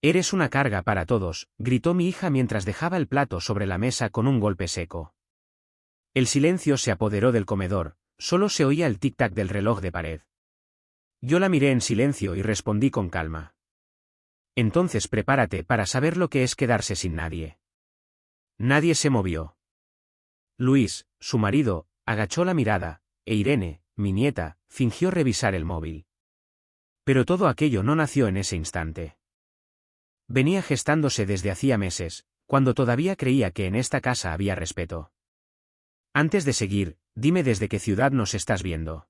Eres una carga para todos, gritó mi hija mientras dejaba el plato sobre la mesa con un golpe seco. El silencio se apoderó del comedor, solo se oía el tic-tac del reloj de pared. Yo la miré en silencio y respondí con calma. Entonces prepárate para saber lo que es quedarse sin nadie. Nadie se movió. Luis, su marido, agachó la mirada, e Irene, mi nieta, fingió revisar el móvil. Pero todo aquello no nació en ese instante. Venía gestándose desde hacía meses, cuando todavía creía que en esta casa había respeto. Antes de seguir, dime desde qué ciudad nos estás viendo.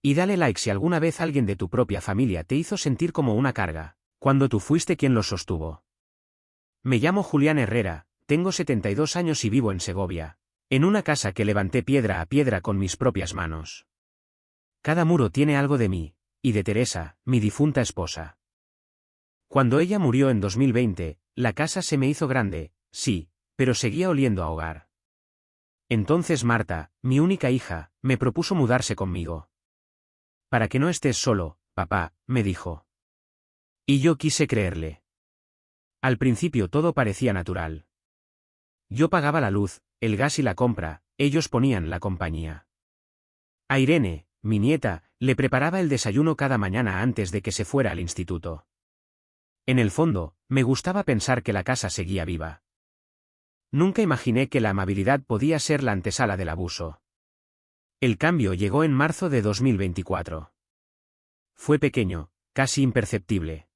Y dale like si alguna vez alguien de tu propia familia te hizo sentir como una carga, cuando tú fuiste quien lo sostuvo. Me llamo Julián Herrera, tengo 72 años y vivo en Segovia, en una casa que levanté piedra a piedra con mis propias manos. Cada muro tiene algo de mí, y de Teresa, mi difunta esposa. Cuando ella murió en 2020, la casa se me hizo grande, sí, pero seguía oliendo a hogar. Entonces Marta, mi única hija, me propuso mudarse conmigo. Para que no estés solo, papá, me dijo. Y yo quise creerle. Al principio todo parecía natural. Yo pagaba la luz, el gas y la compra, ellos ponían la compañía. A Irene, mi nieta, le preparaba el desayuno cada mañana antes de que se fuera al instituto. En el fondo, me gustaba pensar que la casa seguía viva. Nunca imaginé que la amabilidad podía ser la antesala del abuso. El cambio llegó en marzo de 2024. Fue pequeño, casi imperceptible.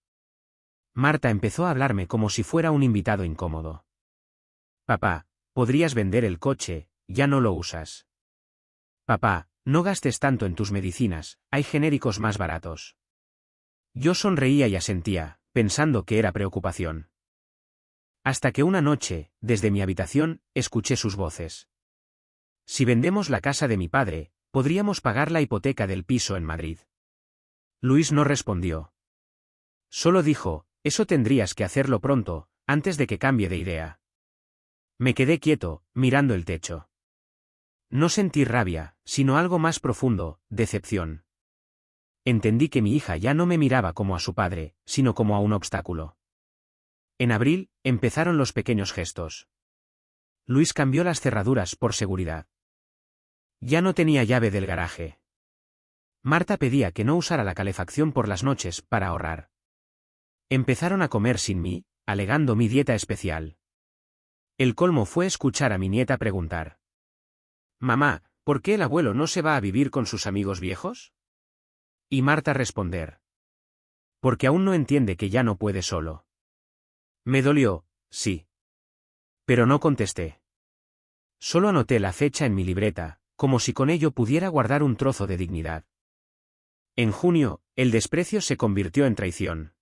Marta empezó a hablarme como si fuera un invitado incómodo. Papá, podrías vender el coche, ya no lo usas. Papá, no gastes tanto en tus medicinas, hay genéricos más baratos. Yo sonreía y asentía, pensando que era preocupación. Hasta que una noche, desde mi habitación, escuché sus voces. Si vendemos la casa de mi padre, podríamos pagar la hipoteca del piso en Madrid. Luis no respondió. Solo dijo, eso tendrías que hacerlo pronto, antes de que cambie de idea. Me quedé quieto, mirando el techo. No sentí rabia, sino algo más profundo, decepción. Entendí que mi hija ya no me miraba como a su padre, sino como a un obstáculo. En abril, empezaron los pequeños gestos. Luis cambió las cerraduras por seguridad. Ya no tenía llave del garaje. Marta pedía que no usara la calefacción por las noches para ahorrar. Empezaron a comer sin mí, alegando mi dieta especial. El colmo fue escuchar a mi nieta preguntar. Mamá, ¿por qué el abuelo no se va a vivir con sus amigos viejos? Y Marta responder. Porque aún no entiende que ya no puede solo. Me dolió, sí. Pero no contesté. Solo anoté la fecha en mi libreta, como si con ello pudiera guardar un trozo de dignidad. En junio, el desprecio se convirtió en traición.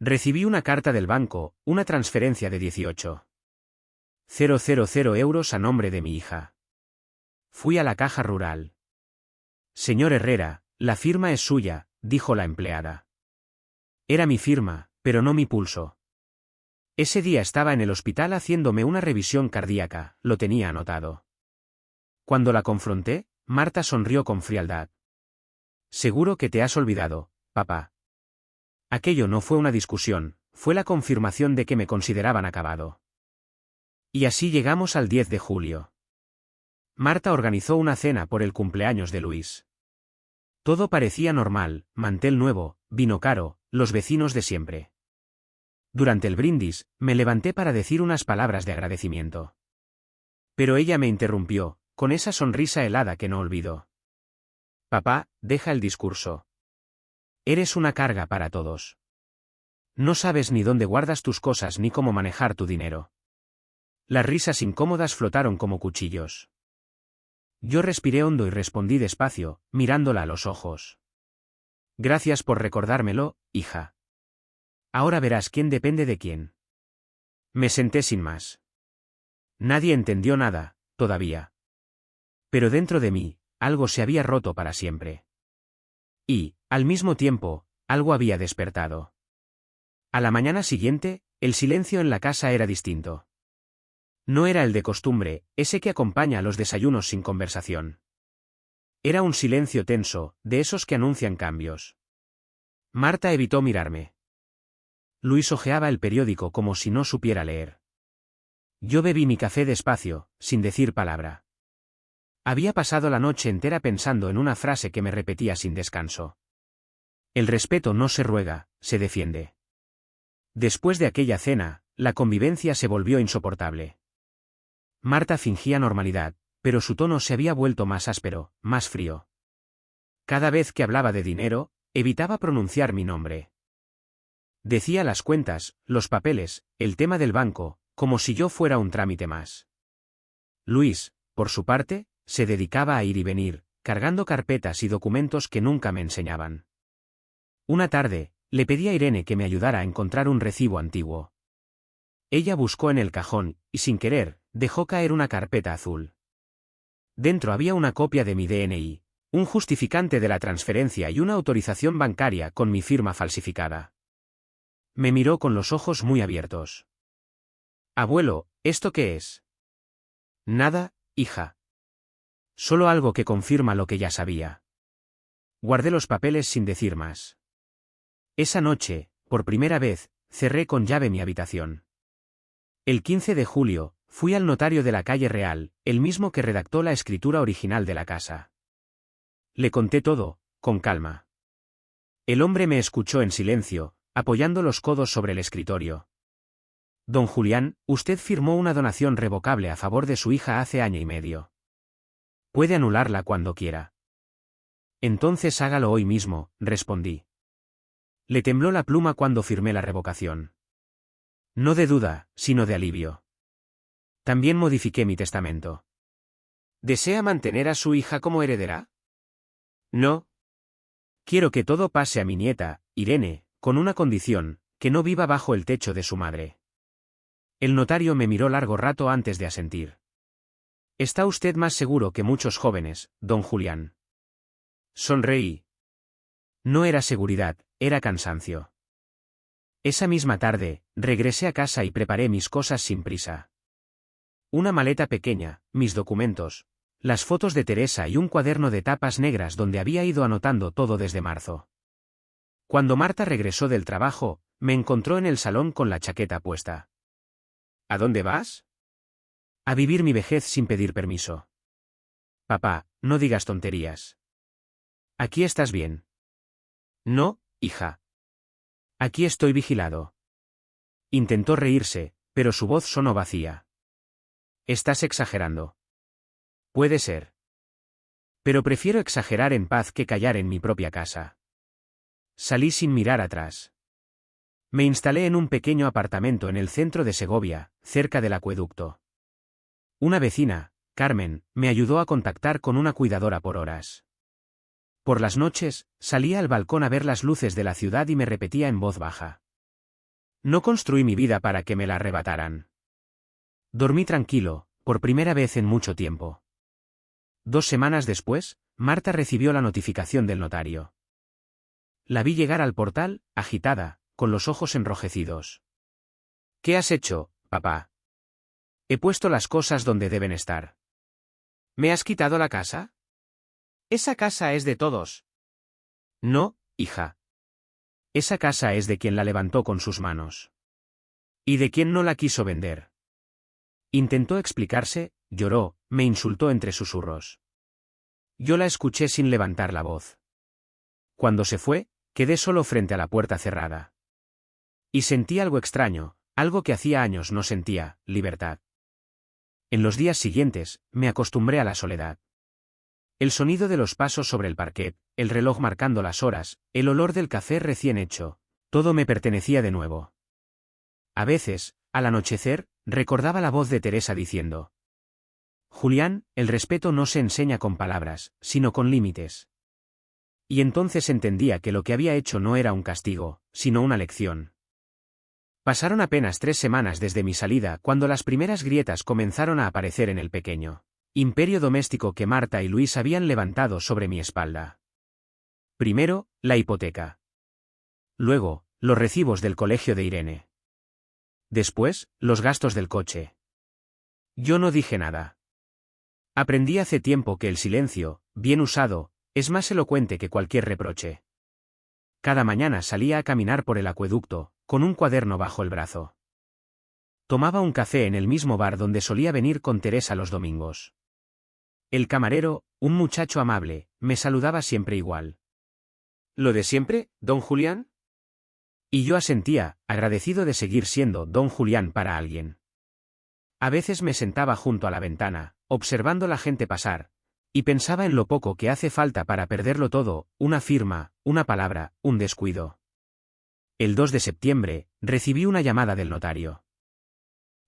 Recibí una carta del banco, una transferencia de 18.000 euros a nombre de mi hija. Fui a la caja rural. Señor Herrera, la firma es suya, dijo la empleada. Era mi firma, pero no mi pulso. Ese día estaba en el hospital haciéndome una revisión cardíaca, lo tenía anotado. Cuando la confronté, Marta sonrió con frialdad. Seguro que te has olvidado, papá. Aquello no fue una discusión, fue la confirmación de que me consideraban acabado. Y así llegamos al 10 de julio. Marta organizó una cena por el cumpleaños de Luis. Todo parecía normal, mantel nuevo, vino caro, los vecinos de siempre. Durante el brindis, me levanté para decir unas palabras de agradecimiento. Pero ella me interrumpió, con esa sonrisa helada que no olvido. Papá, deja el discurso. Eres una carga para todos. No sabes ni dónde guardas tus cosas ni cómo manejar tu dinero. Las risas incómodas flotaron como cuchillos. Yo respiré hondo y respondí despacio, mirándola a los ojos. Gracias por recordármelo, hija. Ahora verás quién depende de quién. Me senté sin más. Nadie entendió nada, todavía. Pero dentro de mí, algo se había roto para siempre. Y, al mismo tiempo, algo había despertado. A la mañana siguiente, el silencio en la casa era distinto. No era el de costumbre, ese que acompaña a los desayunos sin conversación. Era un silencio tenso, de esos que anuncian cambios. Marta evitó mirarme. Luis hojeaba el periódico como si no supiera leer. Yo bebí mi café despacio, sin decir palabra. Había pasado la noche entera pensando en una frase que me repetía sin descanso. El respeto no se ruega, se defiende. Después de aquella cena, la convivencia se volvió insoportable. Marta fingía normalidad, pero su tono se había vuelto más áspero, más frío. Cada vez que hablaba de dinero, evitaba pronunciar mi nombre. Decía las cuentas, los papeles, el tema del banco, como si yo fuera un trámite más. Luis, por su parte, se dedicaba a ir y venir, cargando carpetas y documentos que nunca me enseñaban. Una tarde, le pedí a Irene que me ayudara a encontrar un recibo antiguo. Ella buscó en el cajón, y sin querer, dejó caer una carpeta azul. Dentro había una copia de mi DNI, un justificante de la transferencia y una autorización bancaria con mi firma falsificada. Me miró con los ojos muy abiertos. Abuelo, ¿esto qué es? Nada, hija. Solo algo que confirma lo que ya sabía. Guardé los papeles sin decir más. Esa noche, por primera vez, cerré con llave mi habitación. El 15 de julio, fui al notario de la calle Real, el mismo que redactó la escritura original de la casa. Le conté todo, con calma. El hombre me escuchó en silencio, apoyando los codos sobre el escritorio. Don Julián, usted firmó una donación revocable a favor de su hija hace año y medio. Puede anularla cuando quiera. Entonces hágalo hoy mismo, respondí. Le tembló la pluma cuando firmé la revocación. No de duda, sino de alivio. También modifiqué mi testamento. ¿Desea mantener a su hija como heredera? No. Quiero que todo pase a mi nieta, Irene, con una condición, que no viva bajo el techo de su madre. El notario me miró largo rato antes de asentir. Está usted más seguro que muchos jóvenes, don Julián. Sonreí. No era seguridad, era cansancio. Esa misma tarde, regresé a casa y preparé mis cosas sin prisa. Una maleta pequeña, mis documentos, las fotos de Teresa y un cuaderno de tapas negras donde había ido anotando todo desde marzo. Cuando Marta regresó del trabajo, me encontró en el salón con la chaqueta puesta. ¿A dónde vas? A vivir mi vejez sin pedir permiso. Papá, no digas tonterías. Aquí estás bien. No, hija. Aquí estoy vigilado. Intentó reírse, pero su voz sonó vacía. Estás exagerando. Puede ser. Pero prefiero exagerar en paz que callar en mi propia casa. Salí sin mirar atrás. Me instalé en un pequeño apartamento en el centro de Segovia, cerca del acueducto. Una vecina, Carmen, me ayudó a contactar con una cuidadora por horas. Por las noches, salía al balcón a ver las luces de la ciudad y me repetía en voz baja. No construí mi vida para que me la arrebataran. Dormí tranquilo, por primera vez en mucho tiempo. 2 semanas después, Marta recibió la notificación del notario. La vi llegar al portal, agitada, con los ojos enrojecidos. ¿Qué has hecho, papá? He puesto las cosas donde deben estar. ¿Me has quitado la casa? Esa casa es de todos. No, hija. Esa casa es de quien la levantó con sus manos. Y de quien no la quiso vender. Intentó explicarse, lloró, me insultó entre susurros. Yo la escuché sin levantar la voz. Cuando se fue, quedé solo frente a la puerta cerrada. Y sentí algo extraño, algo que hacía años no sentía, libertad. En los días siguientes, me acostumbré a la soledad. El sonido de los pasos sobre el parquet, el reloj marcando las horas, el olor del café recién hecho, todo me pertenecía de nuevo. A veces, al anochecer, recordaba la voz de Teresa diciendo: Julián, el respeto no se enseña con palabras, sino con límites. Y entonces entendía que lo que había hecho no era un castigo, sino una lección. Pasaron apenas 3 semanas desde mi salida cuando las primeras grietas comenzaron a aparecer en el pequeño imperio doméstico que Marta y Luis habían levantado sobre mi espalda. Primero, la hipoteca. Luego, los recibos del colegio de Irene. Después, los gastos del coche. Yo no dije nada. Aprendí hace tiempo que el silencio, bien usado, es más elocuente que cualquier reproche. Cada mañana salía a caminar por el acueducto, con un cuaderno bajo el brazo. Tomaba un café en el mismo bar donde solía venir con Teresa los domingos. El camarero, un muchacho amable, me saludaba siempre igual. ¿Lo de siempre, don Julián? Y yo asentía, agradecido de seguir siendo don Julián para alguien. A veces me sentaba junto a la ventana, observando la gente pasar, y pensaba en lo poco que hace falta para perderlo todo, una firma, una palabra, un descuido. El 2 de septiembre, recibí una llamada del notario.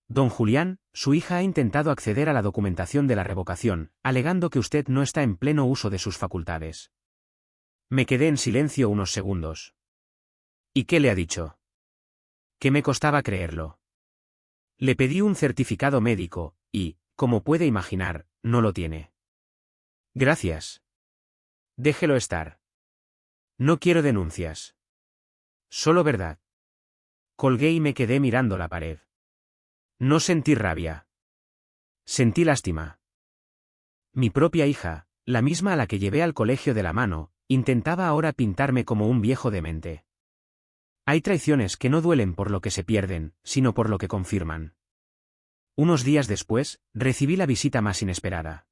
Don Julián, su hija ha intentado acceder a la documentación de la revocación, alegando que usted no está en pleno uso de sus facultades. Me quedé en silencio unos segundos. ¿Y qué le ha dicho? Que me costaba creerlo. Le pedí un certificado médico, y, como puede imaginar, no lo tiene. Gracias. Déjelo estar. No quiero denuncias. Solo verdad. Colgué y me quedé mirando la pared. No sentí rabia. Sentí lástima. Mi propia hija, la misma a la que llevé al colegio de la mano, intentaba ahora pintarme como un viejo demente. Hay traiciones que no duelen por lo que se pierden, sino por lo que confirman. Unos días después, recibí la visita más inesperada.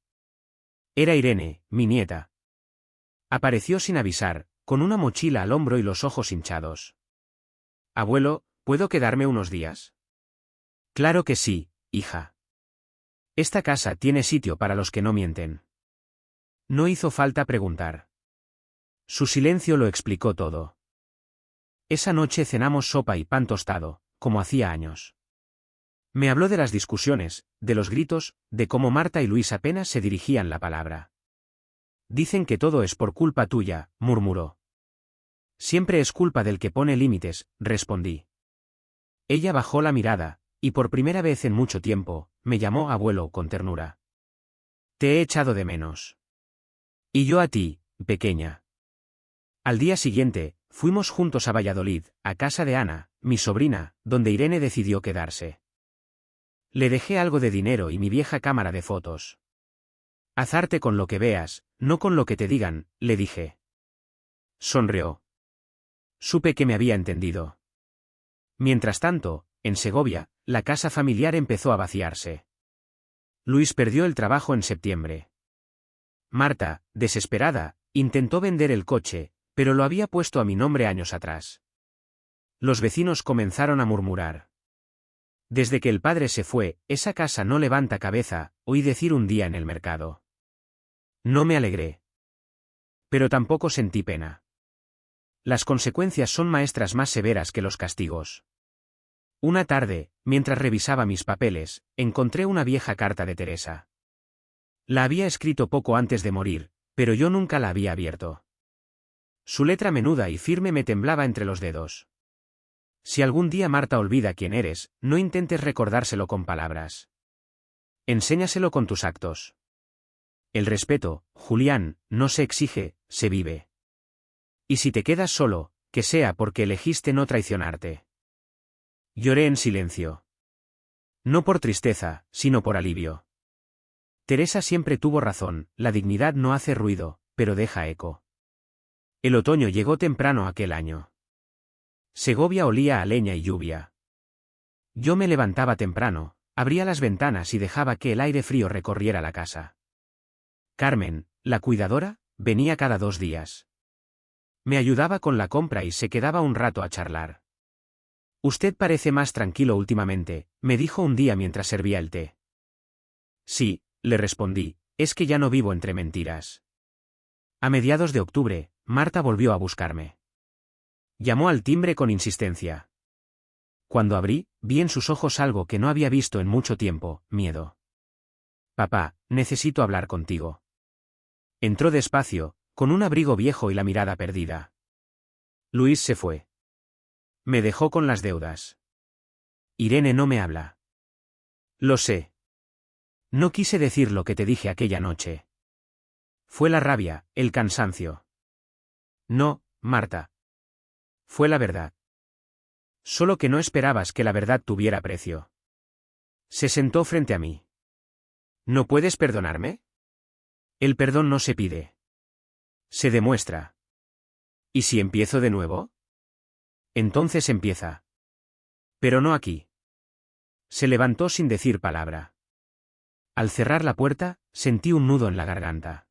Era Irene, mi nieta. Apareció sin avisar, con una mochila al hombro y los ojos hinchados. Abuelo, ¿puedo quedarme unos días? Claro que sí, hija. Esta casa tiene sitio para los que no mienten. No hizo falta preguntar. Su silencio lo explicó todo. Esa noche cenamos sopa y pan tostado, como hacía años. Me habló de las discusiones, de los gritos, de cómo Marta y Luis apenas se dirigían la palabra. Dicen que todo es por culpa tuya, murmuró. Siempre es culpa del que pone límites, respondí. Ella bajó la mirada, y por primera vez en mucho tiempo, me llamó abuelo con ternura. Te he echado de menos. Y yo a ti, pequeña. Al día siguiente, fuimos juntos a Valladolid, a casa de Ana, mi sobrina, donde Irene decidió quedarse. Le dejé algo de dinero y mi vieja cámara de fotos. Haz arte con lo que veas, no con lo que te digan, le dije. Sonrió. Supe que me había entendido. Mientras tanto, en Segovia, la casa familiar empezó a vaciarse. Luis perdió el trabajo en septiembre. Marta, desesperada, intentó vender el coche, pero lo había puesto a mi nombre años atrás. Los vecinos comenzaron a murmurar. Desde que el padre se fue, esa casa no levanta cabeza, oí decir un día en el mercado. No me alegré. Pero tampoco sentí pena. Las consecuencias son maestras más severas que los castigos. Una tarde, mientras revisaba mis papeles, encontré una vieja carta de Teresa. La había escrito poco antes de morir, pero yo nunca la había abierto. Su letra menuda y firme me temblaba entre los dedos. Si algún día Marta olvida quién eres, no intentes recordárselo con palabras. Enséñaselo con tus actos. El respeto, Julián, no se exige, se vive. Y si te quedas solo, que sea porque elegiste no traicionarte. Lloré en silencio. No por tristeza, sino por alivio. Teresa siempre tuvo razón, la dignidad no hace ruido, pero deja eco. El otoño llegó temprano aquel año. Segovia olía a leña y lluvia. Yo me levantaba temprano, abría las ventanas y dejaba que el aire frío recorriera la casa. Carmen, la cuidadora, venía cada 2 días. Me ayudaba con la compra y se quedaba un rato a charlar. Usted parece más tranquilo últimamente, me dijo un día mientras servía el té. Sí, le respondí, es que ya no vivo entre mentiras. A mediados de octubre, Marta volvió a buscarme. Llamó al timbre con insistencia. Cuando abrí, vi en sus ojos algo que no había visto en mucho tiempo, miedo. Papá, necesito hablar contigo. Entró despacio, con un abrigo viejo y la mirada perdida. Luis se fue. Me dejó con las deudas. Irene no me habla. Lo sé. No quise decir lo que te dije aquella noche. Fue la rabia, el cansancio. No, Marta. Fue la verdad. Solo que no esperabas que la verdad tuviera precio. Se sentó frente a mí. ¿No puedes perdonarme? El perdón no se pide. Se demuestra. ¿Y si empiezo de nuevo? Entonces empieza. Pero no aquí. Se levantó sin decir palabra. Al cerrar la puerta, sentí un nudo en la garganta.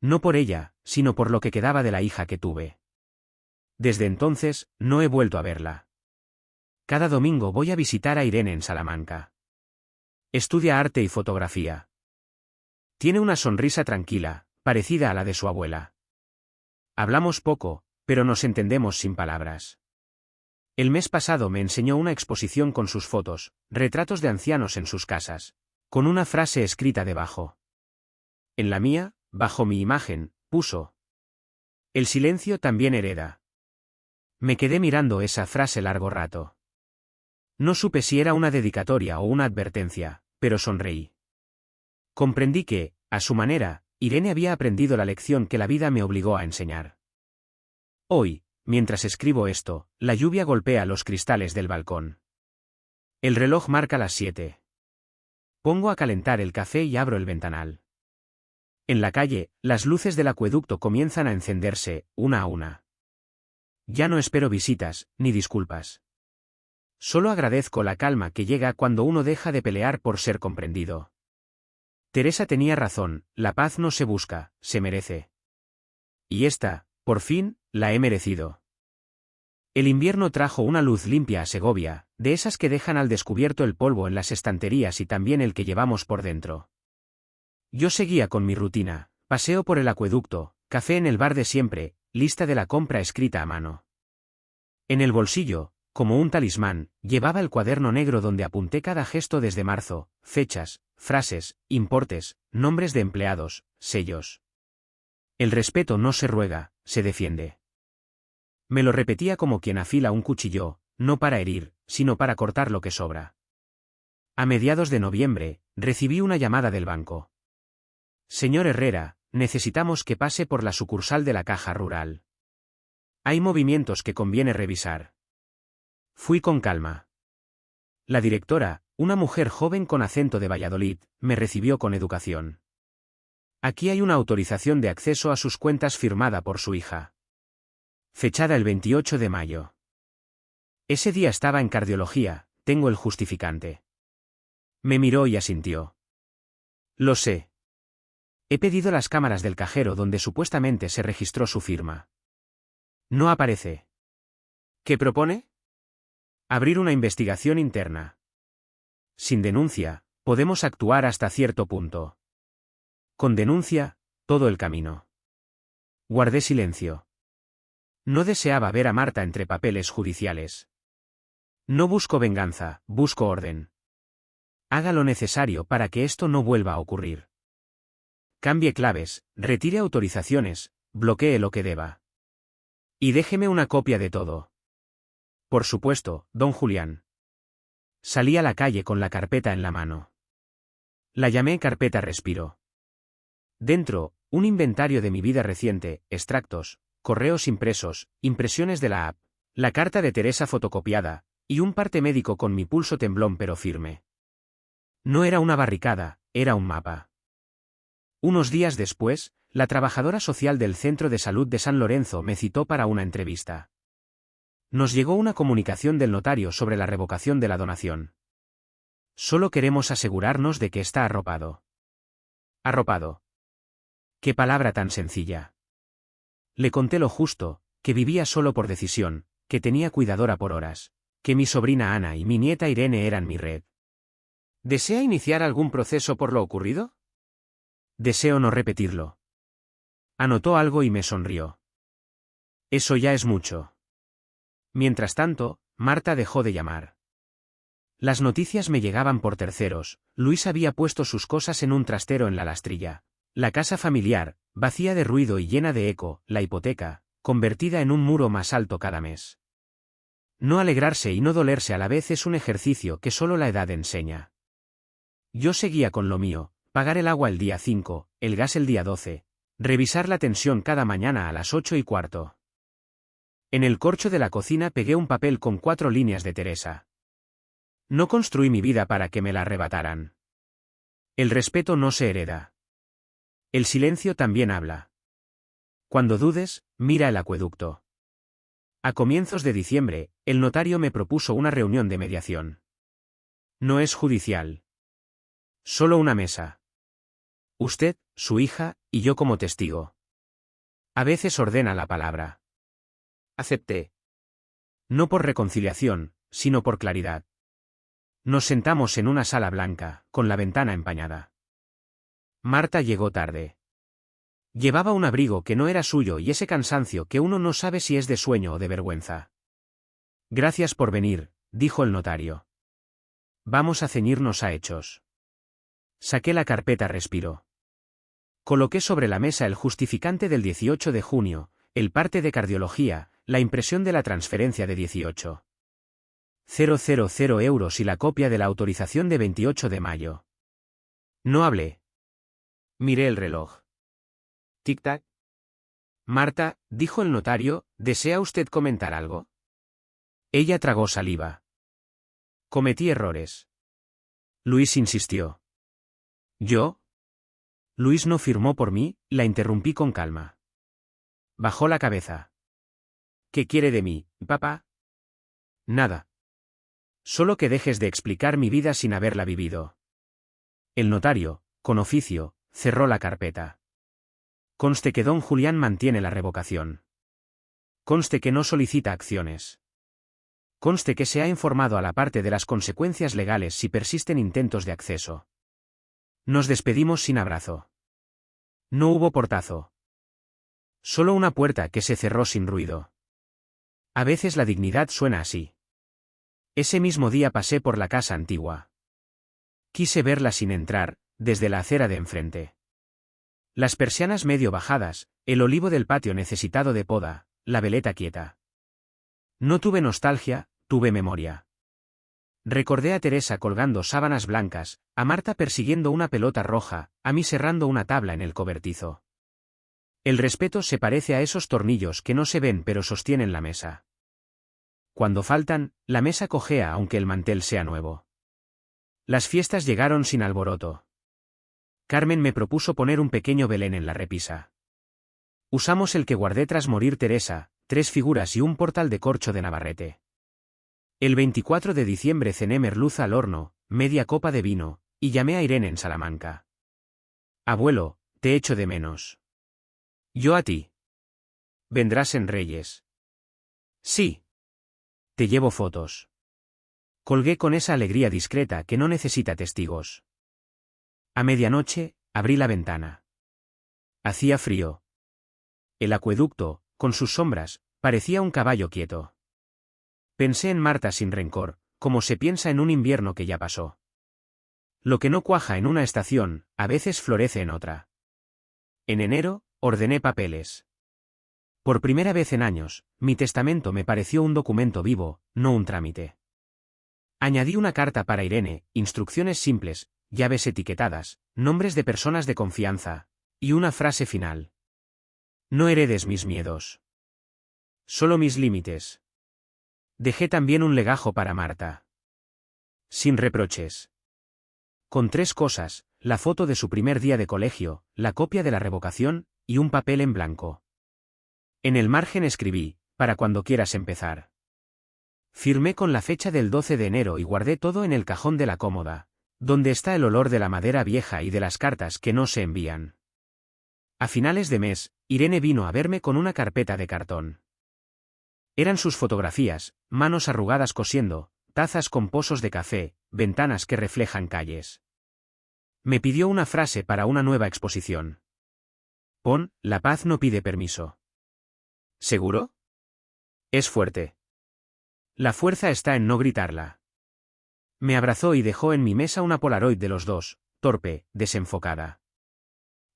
No por ella, sino por lo que quedaba de la hija que tuve. Desde entonces, no he vuelto a verla. Cada domingo voy a visitar a Irene en Salamanca. Estudia arte y fotografía. Tiene una sonrisa tranquila, parecida a la de su abuela. Hablamos poco, pero nos entendemos sin palabras. El mes pasado me enseñó una exposición con sus fotos, retratos de ancianos en sus casas, con una frase escrita debajo. En la mía, bajo mi imagen, puso: el silencio también hereda. Me quedé mirando esa frase largo rato. No supe si era una dedicatoria o una advertencia, pero sonreí. Comprendí que, a su manera, Irene había aprendido la lección que la vida me obligó a enseñar. Hoy, mientras escribo esto, la lluvia golpea los cristales del balcón. El reloj marca las 7. Pongo a calentar el café y abro el ventanal. En la calle, las luces del acueducto comienzan a encenderse, una a una. Ya no espero visitas, ni disculpas. Solo agradezco la calma que llega cuando uno deja de pelear por ser comprendido. Teresa tenía razón, la paz no se busca, se merece. Y esta, por fin, la he merecido. El invierno trajo una luz limpia a Segovia, de esas que dejan al descubierto el polvo en las estanterías y también el que llevamos por dentro. Yo seguía con mi rutina, paseo por el acueducto, café en el bar de siempre, lista de la compra escrita a mano. En el bolsillo, como un talismán, llevaba el cuaderno negro donde apunté cada gesto desde marzo, fechas, frases, importes, nombres de empleados, sellos. El respeto no se ruega, se defiende. Me lo repetía como quien afila un cuchillo, no para herir, sino para cortar lo que sobra. A mediados de noviembre, recibí una llamada del banco. Señor Herrera, necesitamos que pase por la sucursal de la Caja Rural. Hay movimientos que conviene revisar. Fui con calma. La directora, una mujer joven con acento de Valladolid, me recibió con educación. Aquí hay una autorización de acceso a sus cuentas firmada por su hija. Fechada el 28 de mayo. Ese día estaba en cardiología, tengo el justificante. Me miró y asintió. Lo sé. He pedido las cámaras del cajero donde supuestamente se registró su firma. No aparece. ¿Qué propone? Abrir una investigación interna. Sin denuncia, podemos actuar hasta cierto punto. Con denuncia, todo el camino. Guardé silencio. No deseaba ver a Marta entre papeles judiciales. No busco venganza, busco orden. Haga lo necesario para que esto no vuelva a ocurrir. Cambie claves, retire autorizaciones, bloquee lo que deba. Y déjeme una copia de todo. Por supuesto, don Julián. Salí a la calle con la carpeta en la mano. La llamé carpeta Respiro. Dentro, un inventario de mi vida reciente, extractos, correos impresos, impresiones de la app, la carta de Teresa fotocopiada, y un parte médico con mi pulso temblón pero firme. No era una barricada, era un mapa. Unos días después, la trabajadora social del Centro de Salud de San Lorenzo me citó para una entrevista. Nos llegó una comunicación del notario sobre la revocación de la donación. Solo queremos asegurarnos de que está arropado. Arropado. Qué palabra tan sencilla. Le conté lo justo, que vivía solo por decisión, que tenía cuidadora por horas, que mi sobrina Ana y mi nieta Irene eran mi red. ¿Desea iniciar algún proceso por lo ocurrido? Deseo no repetirlo. Anotó algo y me sonrió. Eso ya es mucho. Mientras tanto, Marta dejó de llamar. Las noticias me llegaban por terceros. Luis había puesto sus cosas en un trastero en la lastrilla. La casa familiar, vacía de ruido y llena de eco, la hipoteca, convertida en un muro más alto cada mes. No alegrarse y no dolerse a la vez es un ejercicio que solo la edad enseña. Yo seguía con lo mío, pagar el agua el día 5, el gas el día 12, revisar la tensión cada mañana a las 8:15. En el corcho de la cocina pegué un papel con 4 líneas de Teresa. No construí mi vida para que me la arrebataran. El respeto no se hereda. El silencio también habla. Cuando dudes, mira el acueducto. A comienzos de diciembre, el notario me propuso una reunión de mediación. No es judicial. Solo una mesa. Usted, su hija, y yo como testigo. A veces ordena la palabra. Acepté. No por reconciliación, sino por claridad. Nos sentamos en una sala blanca, con la ventana empañada. Marta llegó tarde. Llevaba un abrigo que no era suyo y ese cansancio que uno no sabe si es de sueño o de vergüenza. Gracias por venir, dijo el notario. Vamos a ceñirnos a hechos. Saqué la carpeta, respiró. Coloqué sobre la mesa el justificante del 18 de junio, el parte de cardiología, la impresión de la transferencia de 18.000 euros y la copia de la autorización de 28 de mayo. No hablé. Miré el reloj. Tic-tac. Marta, dijo el notario, ¿desea usted comentar algo? Ella tragó saliva. Cometí errores. Luis insistió. ¿Yo? Luis no firmó por mí, la interrumpí con calma. Bajó la cabeza. ¿Qué quiere de mí, papá? Nada. Solo que dejes de explicar mi vida sin haberla vivido. El notario, con oficio, cerró la carpeta. Conste que don Julián mantiene la revocación. Conste que no solicita acciones. Conste que se ha informado a la parte de las consecuencias legales si persisten intentos de acceso. Nos despedimos sin abrazo. No hubo portazo. Solo una puerta que se cerró sin ruido. A veces la dignidad suena así. Ese mismo día pasé por la casa antigua. Quise verla sin entrar, desde la acera de enfrente. Las persianas medio bajadas, el olivo del patio necesitado de poda, la veleta quieta. No tuve nostalgia, tuve memoria. Recordé a Teresa colgando sábanas blancas, a Marta persiguiendo una pelota roja, a mí cerrando una tabla en el cobertizo. El respeto se parece a esos tornillos que no se ven pero sostienen la mesa. Cuando faltan, la mesa cojea aunque el mantel sea nuevo. Las fiestas llegaron sin alboroto. Carmen me propuso poner un pequeño Belén en la repisa. Usamos el que guardé tras morir Teresa, 3 figuras y un portal de corcho de Navarrete. El 24 de diciembre cené merluza al horno, media copa de vino, y llamé a Irene en Salamanca. Abuelo, te echo de menos. Yo a ti. ¿Vendrás en Reyes? Sí. Te llevo fotos. Colgué con esa alegría discreta que no necesita testigos. A medianoche, abrí la ventana. Hacía frío. El acueducto, con sus sombras, parecía un caballo quieto. Pensé en Marta sin rencor, como se piensa en un invierno que ya pasó. Lo que no cuaja en una estación, a veces florece en otra. En enero, ordené papeles. Por primera vez en años, mi testamento me pareció un documento vivo, no un trámite. Añadí una carta para Irene, instrucciones simples, llaves etiquetadas, nombres de personas de confianza, y una frase final. No heredes mis miedos. Solo mis límites. Dejé también un legajo para Marta. Sin reproches. Con 3 cosas, la foto de su primer día de colegio, la copia de la revocación, y un papel en blanco. En el margen escribí, para cuando quieras empezar. Firmé con la fecha del 12 de enero y guardé todo en el cajón de la cómoda, donde está el olor de la madera vieja y de las cartas que no se envían. A finales de mes, Irene vino a verme con una carpeta de cartón. Eran sus fotografías, manos arrugadas cosiendo, tazas con pozos de café, ventanas que reflejan calles. Me pidió una frase para una nueva exposición. Pon, la paz no pide permiso. ¿Seguro? Es fuerte. La fuerza está en no gritarla. Me abrazó y dejó en mi mesa una Polaroid de los dos, torpe, desenfocada.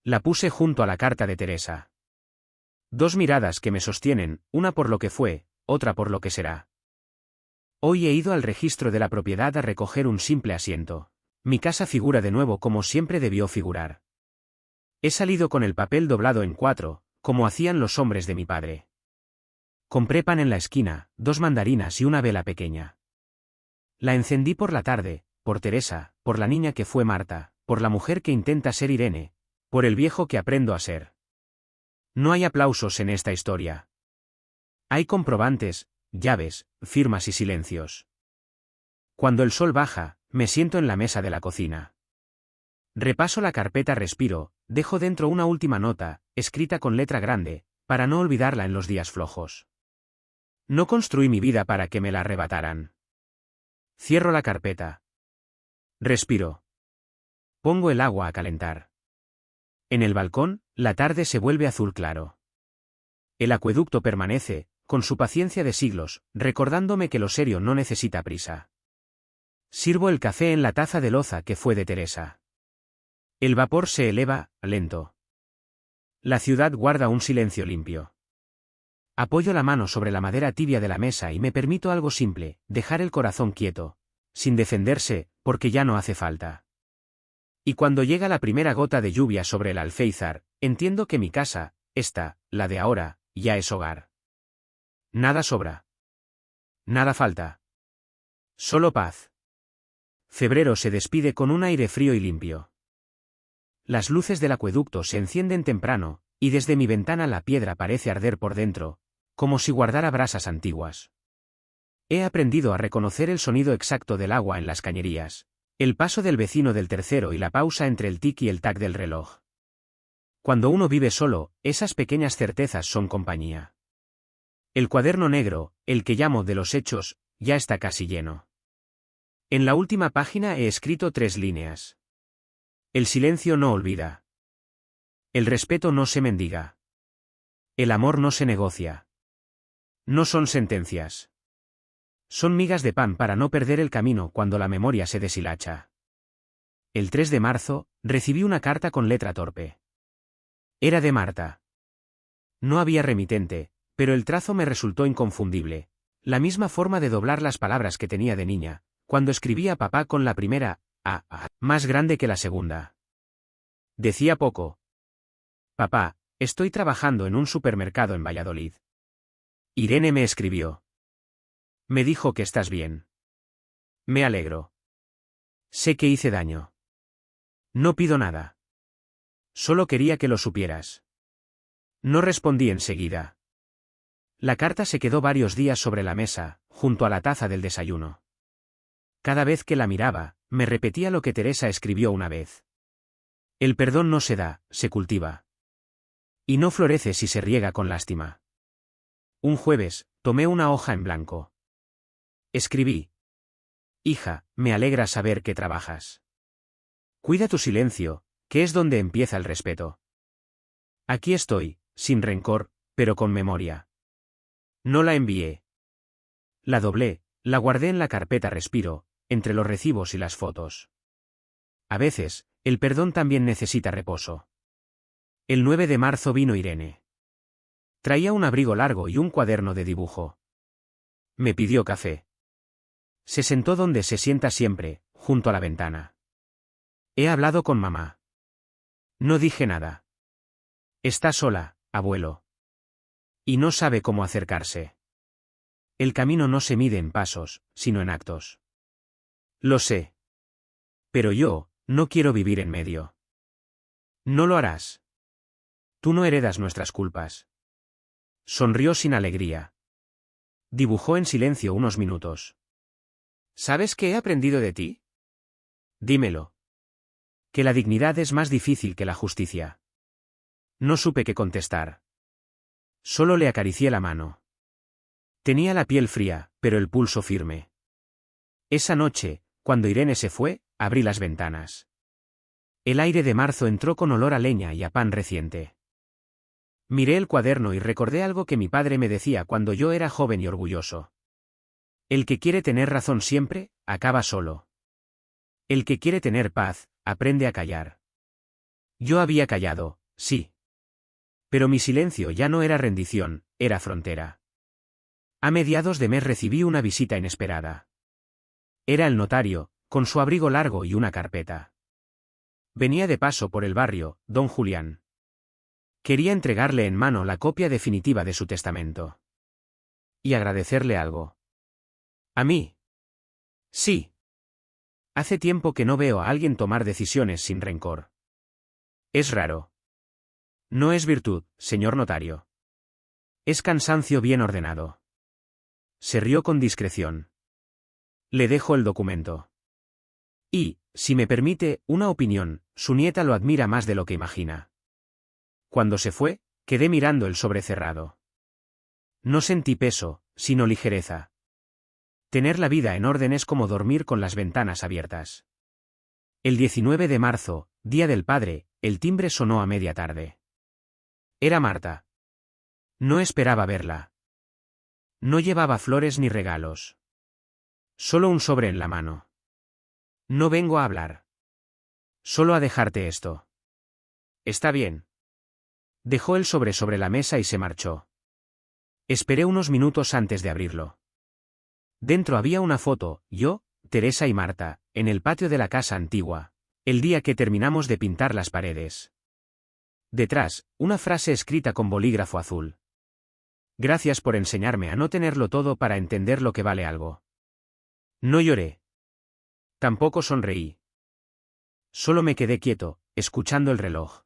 La puse junto a la carta de Teresa. 2 miradas que me sostienen, una por lo que fue, otra por lo que será. Hoy he ido al registro de la propiedad a recoger un simple asiento. Mi casa figura de nuevo como siempre debió figurar. He salido con el papel doblado en 4, como hacían los hombres de mi padre. Compré pan en la esquina, 2 mandarinas y una vela pequeña. La encendí por la tarde, por Teresa, por la niña que fue Marta, por la mujer que intenta ser Irene, por el viejo que aprendo a ser. No hay aplausos en esta historia. Hay comprobantes, llaves, firmas y silencios. Cuando el sol baja, me siento en la mesa de la cocina. Repaso la carpeta, respiro, dejo dentro una última nota, escrita con letra grande, para no olvidarla en los días flojos. No construí mi vida para que me la arrebataran. Cierro la carpeta. Respiro. Pongo el agua a calentar. En el balcón, la tarde se vuelve azul claro. El acueducto permanece, con su paciencia de siglos, recordándome que lo serio no necesita prisa. Sirvo el café en la taza de loza que fue de Teresa. El vapor se eleva, lento. La ciudad guarda un silencio limpio. Apoyo la mano sobre la madera tibia de la mesa y me permito algo simple, dejar el corazón quieto, sin defenderse, porque ya no hace falta. Y cuando llega la primera gota de lluvia sobre el alféizar, entiendo que mi casa, esta, la de ahora, ya es hogar. Nada sobra. Nada falta. Solo paz. Febrero se despide con un aire frío y limpio. Las luces del acueducto se encienden temprano, y desde mi ventana la piedra parece arder por dentro, como si guardara brasas antiguas. He aprendido a reconocer el sonido exacto del agua en las cañerías, el paso del vecino del tercero y la pausa entre el tic y el tac del reloj. Cuando uno vive solo, esas pequeñas certezas son compañía. El cuaderno negro, el que llamo de los hechos, ya está casi lleno. En la última página he escrito 3 líneas. El silencio no olvida. El respeto no se mendiga. El amor no se negocia. No son sentencias. Son migas de pan para no perder el camino cuando la memoria se deshilacha. El 3 de marzo, recibí una carta con letra torpe. Era de Marta. No había remitente, pero el trazo me resultó inconfundible, la misma forma de doblar las palabras que tenía de niña, cuando escribía a papá con la primera A, más grande que la segunda. Decía poco. Papá, estoy trabajando en un supermercado en Valladolid. Irene me escribió. Me dijo que estás bien. Me alegro. Sé que hice daño. No pido nada. Solo quería que lo supieras. No respondí enseguida. La carta se quedó varios días sobre la mesa, junto a la taza del desayuno. Cada vez que la miraba, me repetía lo que Teresa escribió una vez. El perdón no se da, se cultiva. Y no florece si se riega con lástima. Un jueves, tomé una hoja en blanco. Escribí. Hija, me alegra saber que trabajas. Cuida tu silencio, que es donde empieza el respeto. Aquí estoy, sin rencor, pero con memoria. No la envié. La doblé, la guardé en la carpeta respiro, entre los recibos y las fotos. A veces, el perdón también necesita reposo. El 9 de marzo vino Irene. Traía un abrigo largo y un cuaderno de dibujo. Me pidió café. Se sentó donde se sienta siempre, junto a la ventana. He hablado con mamá. No dije nada. Está sola, abuelo. Y no sabe cómo acercarse. El camino no se mide en pasos, sino en actos. Lo sé. Pero yo, no quiero vivir en medio. No lo harás. Tú no heredas nuestras culpas. Sonrió sin alegría. Dibujó en silencio unos minutos. ¿Sabes qué he aprendido de ti? Dímelo. Que la dignidad es más difícil que la justicia. No supe qué contestar. Solo le acaricié la mano. Tenía la piel fría, pero el pulso firme. Esa noche, cuando Irene se fue, abrí las ventanas. El aire de marzo entró con olor a leña y a pan reciente. Miré el cuaderno y recordé algo que mi padre me decía cuando yo era joven y orgulloso. El que quiere tener razón siempre, acaba solo. El que quiere tener paz, aprende a callar. Yo había callado, sí. Pero mi silencio ya no era rendición, era frontera. A mediados de mes recibí una visita inesperada. Era el notario, con su abrigo largo y una carpeta. Venía de paso por el barrio, don Julián. Quería entregarle en mano la copia definitiva de su testamento. Y agradecerle algo. ¿A mí? Sí. Hace tiempo que no veo a alguien tomar decisiones sin rencor. Es raro. No es virtud, señor notario. Es cansancio bien ordenado. Se rió con discreción. Le dejo el documento. Y, si me permite, una opinión, su nieta lo admira más de lo que imagina. Cuando se fue, quedé mirando el sobre cerrado. No sentí peso, sino ligereza. Tener la vida en orden es como dormir con las ventanas abiertas. El 19 de marzo, Día del Padre, el timbre sonó a media tarde. Era Marta. No esperaba verla. No llevaba flores ni regalos. Solo un sobre en la mano. No vengo a hablar. Solo a dejarte esto. Está bien. Dejó el sobre la mesa y se marchó. Esperé unos minutos antes de abrirlo. Dentro había una foto, yo, Teresa y Marta, en el patio de la casa antigua, el día que terminamos de pintar las paredes. Detrás, una frase escrita con bolígrafo azul. Gracias por enseñarme a no tenerlo todo para entender lo que vale algo. No lloré. Tampoco sonreí. Solo me quedé quieto, escuchando el reloj.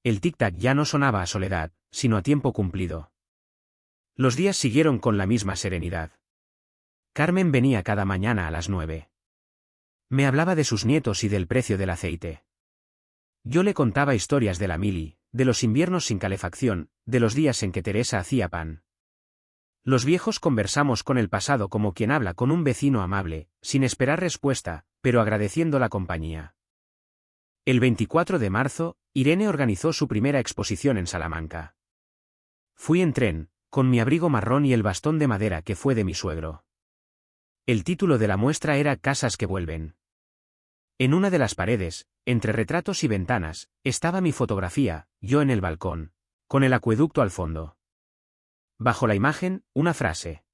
El tic-tac ya no sonaba a soledad, sino a tiempo cumplido. Los días siguieron con la misma serenidad. Carmen venía cada mañana a las 9. Me hablaba de sus nietos y del precio del aceite. Yo le contaba historias de la mili, de los inviernos sin calefacción, de los días en que Teresa hacía pan. Los viejos conversamos con el pasado como quien habla con un vecino amable, sin esperar respuesta, pero agradeciendo la compañía. El 24 de marzo, Irene organizó su primera exposición en Salamanca. Fui en tren, con mi abrigo marrón y el bastón de madera que fue de mi suegro. El título de la muestra era Casas que vuelven. En una de las paredes, entre retratos y ventanas, estaba mi fotografía, yo en el balcón, con el acueducto al fondo. Bajo la imagen, una frase.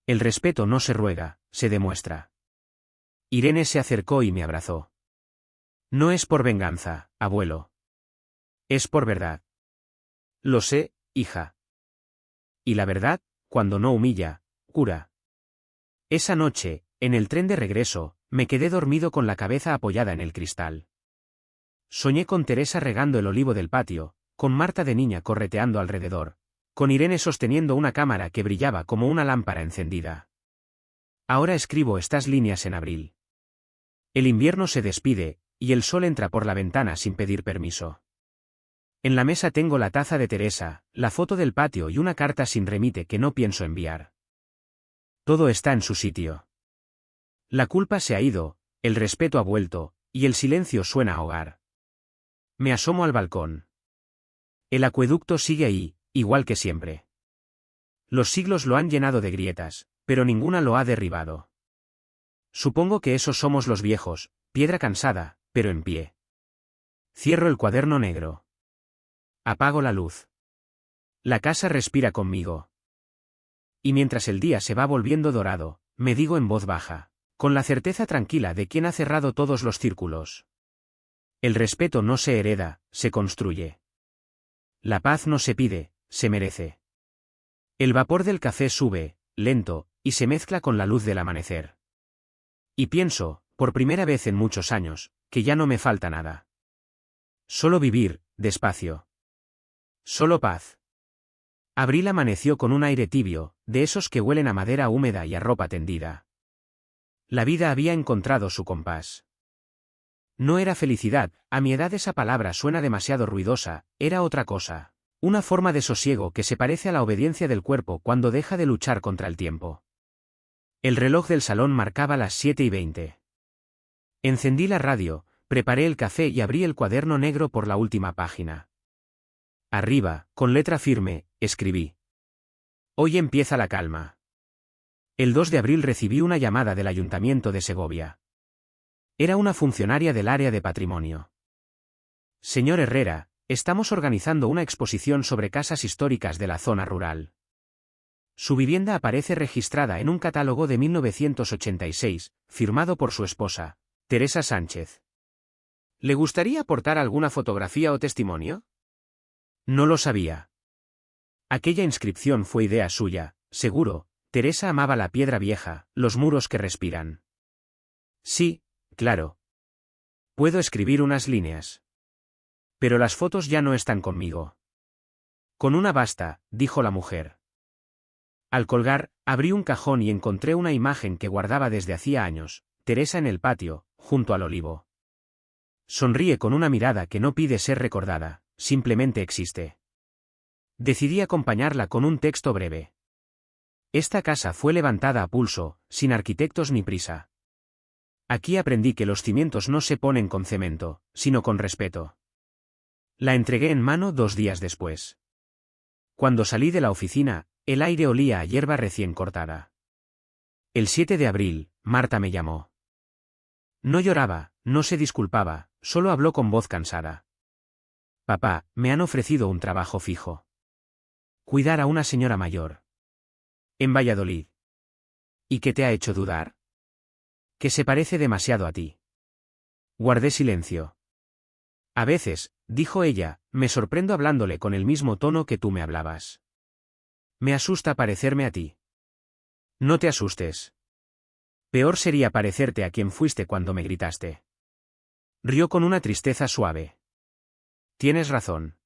El respeto no se ruega, se demuestra. Irene se acercó y me abrazó. No es por venganza, abuelo. Es por verdad. Lo sé, hija. Y la verdad, cuando no humilla, cura. Esa noche, en el tren de regreso, me quedé dormido con la cabeza apoyada en el cristal. Soñé con Teresa regando el olivo del patio, con Marta de niña correteando alrededor, con Irene sosteniendo una cámara que brillaba como una lámpara encendida. Ahora escribo estas líneas en abril. El invierno se despide, y el sol entra por la ventana sin pedir permiso. En la mesa tengo la taza de Teresa, la foto del patio y una carta sin remite que no pienso enviar. Todo está en su sitio. La culpa se ha ido, el respeto ha vuelto, y el silencio suena a hogar. Me asomo al balcón. El acueducto sigue ahí, igual que siempre. Los siglos lo han llenado de grietas, pero ninguna lo ha derribado. Supongo que esos somos los viejos, piedra cansada, pero en pie. Cierro el cuaderno negro. Apago la luz. La casa respira conmigo. Y mientras el día se va volviendo dorado, me digo en voz baja, con la certeza tranquila de quien ha cerrado todos los círculos. El respeto no se hereda, se construye. La paz no se pide, se merece. El vapor del café sube, lento, y se mezcla con la luz del amanecer. Y pienso, por primera vez en muchos años, que ya no me falta nada. Solo vivir, despacio. Solo paz. Abril amaneció con un aire tibio, de esos que huelen a madera húmeda y a ropa tendida. La vida había encontrado su compás. No era felicidad, a mi edad esa palabra suena demasiado ruidosa, era otra cosa. Una forma de sosiego que se parece a la obediencia del cuerpo cuando deja de luchar contra el tiempo. El reloj del salón marcaba las 7:20. Encendí la radio, preparé el café y abrí el cuaderno negro por la última página. Arriba, con letra firme, escribí. Hoy empieza la calma. El 2 de abril recibí una llamada del Ayuntamiento de Segovia. Era una funcionaria del área de patrimonio. Señor Herrera, estamos organizando una exposición sobre casas históricas de la zona rural. Su vivienda aparece registrada en un catálogo de 1986, firmado por su esposa, Teresa Sánchez. ¿Le gustaría aportar alguna fotografía o testimonio? No lo sabía. Aquella inscripción fue idea suya, seguro. Teresa amaba la piedra vieja, los muros que respiran. Sí, claro. Puedo escribir unas líneas. Pero las fotos ya no están conmigo. Con una basta, dijo la mujer. Al colgar, Abrí un cajón y encontré una imagen que guardaba desde hacía años, Teresa en el patio, junto al olivo. Sonríe con una mirada que no pide ser recordada, simplemente existe. Decidí acompañarla con un texto breve. Esta casa fue levantada a pulso, sin arquitectos ni prisa. Aquí aprendí que los cimientos no se ponen con cemento, sino con respeto. La entregué en mano 2 días después. Cuando salí de la oficina, el aire olía a hierba recién cortada. El 7 de abril, Marta me llamó. No lloraba, no se disculpaba, solo habló con voz cansada. Papá, me han ofrecido un trabajo fijo. Cuidar a una señora mayor. En Valladolid. ¿Y qué te ha hecho dudar? Que se parece demasiado a ti. Guardé silencio. A veces, dijo ella, me sorprendo hablándole con el mismo tono que tú me hablabas. Me asusta parecerme a ti. No te asustes. Peor sería parecerte a quien fuiste cuando me gritaste. Rió con una tristeza suave. Tienes razón.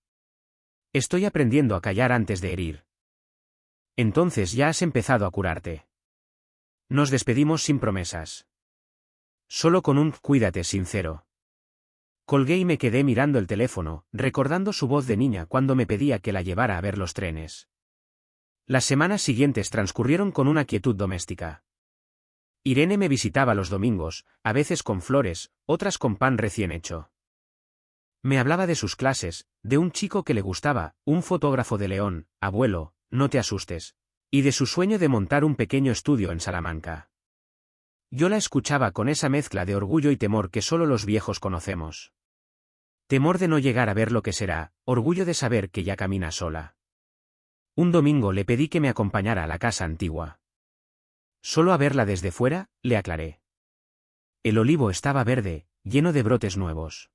Estoy aprendiendo a callar antes de herir. Entonces ya has empezado a curarte. Nos despedimos sin promesas. Solo con un cuídate sincero. Colgué y me quedé mirando el teléfono, recordando su voz de niña cuando me pedía que la llevara a ver los trenes. Las semanas siguientes transcurrieron con una quietud doméstica. Irene me visitaba los domingos, a veces con flores, otras con pan recién hecho. Me hablaba de sus clases, de un chico que le gustaba, un fotógrafo de León, abuelo, no te asustes, y de su sueño de montar un pequeño estudio en Salamanca. Yo la escuchaba con esa mezcla de orgullo y temor que solo los viejos conocemos. Temor de no llegar a ver lo que será, orgullo de saber que ya camina sola. Un domingo le pedí que me acompañara a la casa antigua. Solo a verla desde fuera, le aclaré. El olivo estaba verde, lleno de brotes nuevos.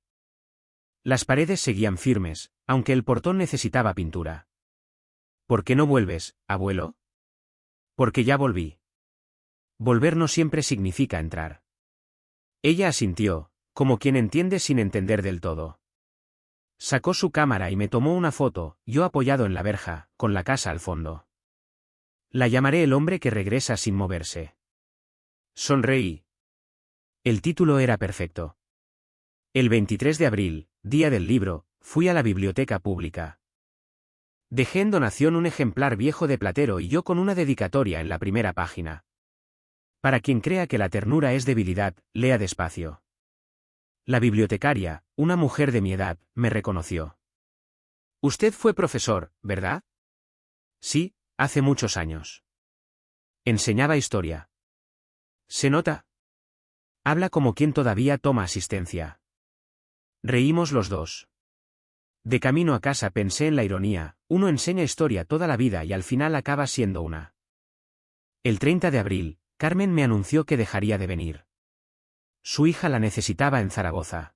Las paredes seguían firmes, aunque el portón necesitaba pintura. ¿Por qué no vuelves, abuelo? Porque ya volví. Volver no siempre significa entrar. Ella asintió, como quien entiende sin entender del todo. Sacó su cámara y me tomó una foto, yo apoyado en la verja, con la casa al fondo. La llamaré El hombre que regresa sin moverse. Sonreí. El título era perfecto. El 23 de abril, día del libro, fui a la biblioteca pública. Dejé en donación un ejemplar viejo de Platero y yo con una dedicatoria en la primera página. Para quien crea que la ternura es debilidad, lea despacio. La bibliotecaria, una mujer de mi edad, me reconoció. Usted fue profesor, ¿verdad? Sí, hace muchos años. Enseñaba historia. ¿Se nota? Habla como quien todavía toma asistencia. Reímos los dos. De camino a casa pensé en la ironía, uno enseña historia toda la vida y al final acaba siendo una. El 30 de abril, Carmen me anunció que dejaría de venir. Su hija la necesitaba en Zaragoza.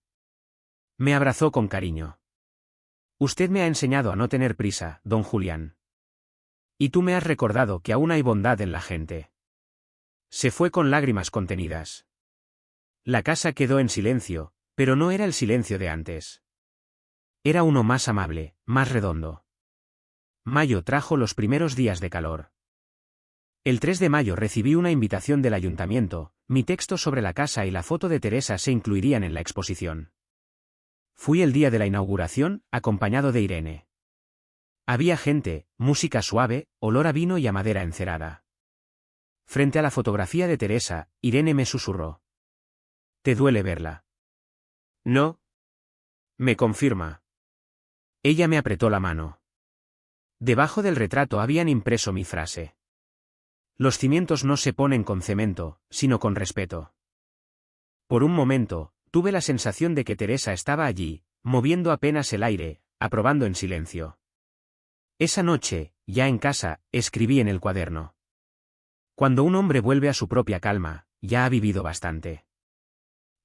Me abrazó con cariño. Usted me ha enseñado a no tener prisa, don Julián. Y tú me has recordado que aún hay bondad en la gente. Se fue con lágrimas contenidas. La casa quedó en silencio, pero no era el silencio de antes. Era uno más amable, más redondo. Mayo trajo los primeros días de calor. El 3 de mayo recibí una invitación del ayuntamiento, mi texto sobre la casa y la foto de Teresa se incluirían en la exposición. Fui el día de la inauguración, acompañado de Irene. Había gente, música suave, olor a vino y a madera encerada. Frente a la fotografía de Teresa, Irene me susurró. ¿Te duele verla? No. Me confirma. Ella me apretó la mano. Debajo del retrato habían impreso mi frase. Los cimientos no se ponen con cemento, sino con respeto. Por un momento, tuve la sensación de que Teresa estaba allí, moviendo apenas el aire, aprobando en silencio. Esa noche, ya en casa, escribí en el cuaderno. Cuando un hombre vuelve a su propia calma, ya ha vivido bastante.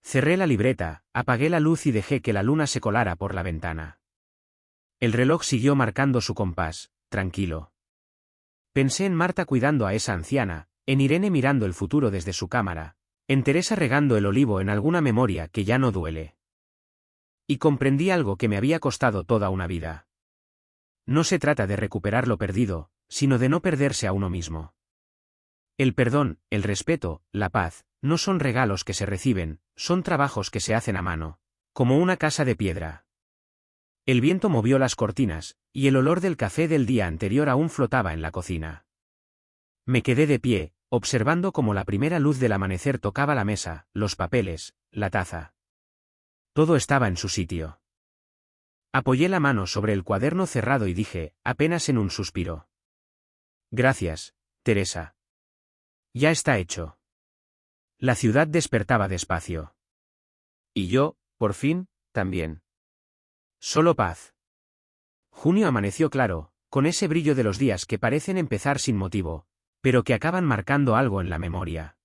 Cerré la libreta, apagué la luz y dejé que la luna se colara por la ventana. El reloj siguió marcando su compás, tranquilo. Pensé en Marta cuidando a esa anciana, en Irene mirando el futuro desde su cámara, en Teresa regando el olivo en alguna memoria que ya no duele. Y comprendí algo que me había costado toda una vida. No se trata de recuperar lo perdido, sino de no perderse a uno mismo. El perdón, el respeto, la paz, no son regalos que se reciben, son trabajos que se hacen a mano, como una casa de piedra. El viento movió las cortinas, y el olor del café del día anterior aún flotaba en la cocina. Me quedé de pie, observando cómo la primera luz del amanecer tocaba la mesa, los papeles, la taza. Todo estaba en su sitio. Apoyé la mano sobre el cuaderno cerrado y dije, apenas en un suspiro: Gracias, Teresa. Ya está hecho. La ciudad despertaba despacio. Y yo, por fin, también. Solo paz. Junio amaneció claro, con ese brillo de los días que parecen empezar sin motivo, pero que acaban marcando algo en la memoria.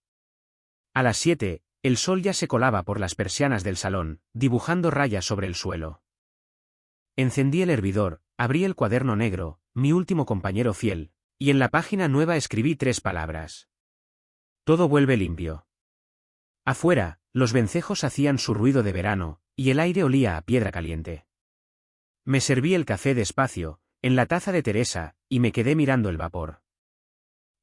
A las 7, el sol ya se colaba por las persianas del salón, dibujando rayas sobre el suelo. Encendí el hervidor, abrí el cuaderno negro, mi último compañero fiel, y en la página nueva escribí 3 palabras. Todo vuelve limpio. Afuera, los vencejos hacían su ruido de verano, y el aire olía a piedra caliente. Me serví el café despacio, en la taza de Teresa, y me quedé mirando el vapor.